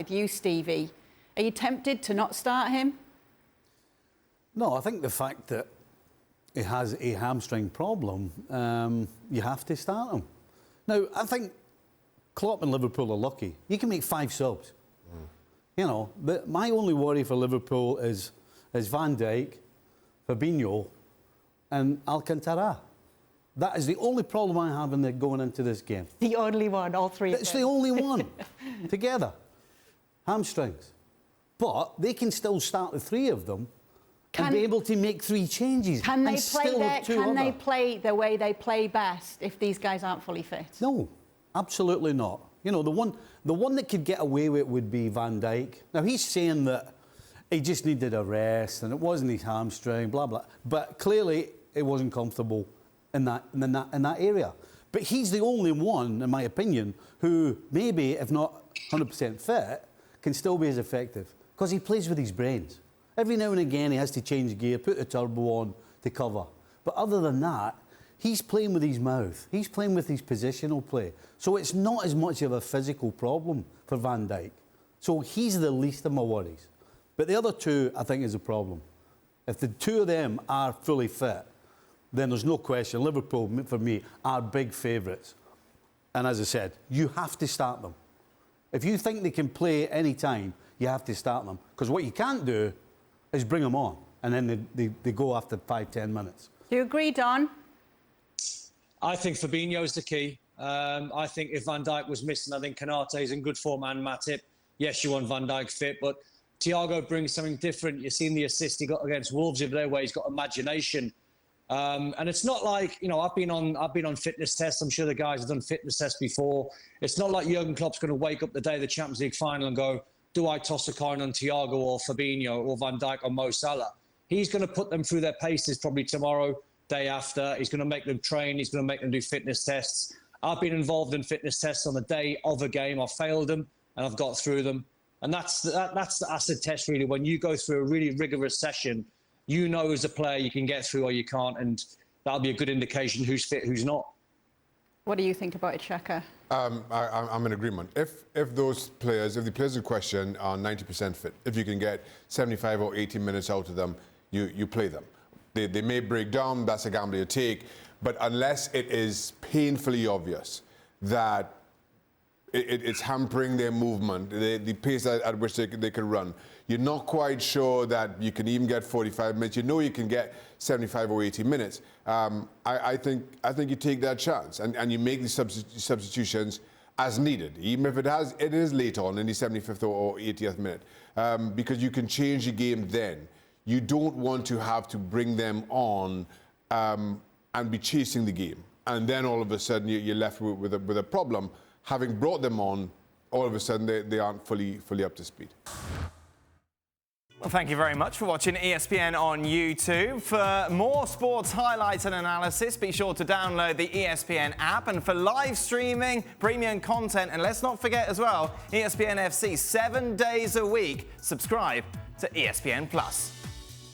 With you, Stevie, are you tempted to not start him? No, I think the fact that he has a hamstring problem, you have to start him. Now, I think Klopp and Liverpool are lucky. You can make 5 subs. You know, but my only worry for Liverpool is Van Dijk, Fabinho and Alcantara. That is the only problem I have in going into this game. The only one, all three. It's the only one. Together. Hamstrings. But they can still start the 3 of them and be able to make 3 changes. Can they play the way they play best if these guys aren't fully fit? No, absolutely not. You know, the one that could get away with it would be Van Dijk. Now, he's saying that he just needed a rest and it wasn't his hamstring, blah, blah. But clearly, it wasn't comfortable in that area. But he's the only one, in my opinion, who maybe, if not 100% fit, can still be as effective. Because he plays with his brains. Every now and again, he has to change gear, put the turbo on to cover. But other than that, he's playing with his mouth. He's playing with his positional play. So it's not as much of a physical problem for Van Dijk. So he's the least of my worries. But the other 2, I think, is a problem. If the 2 of them are fully fit, then there's no question. Liverpool, for me, are big favourites. And as I said, you have to start them. If you think they can play any time, you have to start them. Because what you can't do is bring them on. And then they go after 5-10 minutes. Do you agree, Don? I think Fabinho is the key. I think if Van Dijk was missing, I think Canate is in good form and Matip. Yes, you want Van Dijk fit, but Thiago brings something different. You've seen the assist he got against Wolves the other day where he's got imagination. And it's not like, you know, I've been on fitness tests. I'm sure the guys have done fitness tests before. It's not like Jurgen Klopp's going to wake up the day of the Champions League final and go, do I toss a coin on Thiago or Fabinho or Van Dijk or Mo Salah? He's going to put them through their paces probably tomorrow, day after. He's going to make them train. He's going to make them do fitness tests. I've been involved in fitness tests on the day of a game. I've failed them and I've got through them. And that's the acid test, really. When you go through a really rigorous session, you know as a player you can get through or you can't, and that'll be a good indication who's fit, who's not. What do you think about it, Shaka? I'm in agreement. If the players in question are 90% fit, if you can get 75 or 80 minutes out of them, you play them. They may break down, that's a gamble you take, but unless it is painfully obvious that it's hampering their movement, the pace at which they can run, you're not quite sure that you can even get 45 minutes. You know you can get 75 or 80 minutes. I think you take that chance and you make the substitutions as needed, even if it is late on in the 75th or 80th minute, because you can change the game then. You don't want to have to bring them on and be chasing the game, and then all of a sudden you're left with a problem. Having brought them on, all of a sudden they aren't fully up to speed. Well, thank you very much for watching ESPN on YouTube. For more sports highlights and analysis, be sure to download the ESPN app. And for live streaming, premium content, and let's not forget as well, ESPN FC 7 days a week. Subscribe to ESPN+.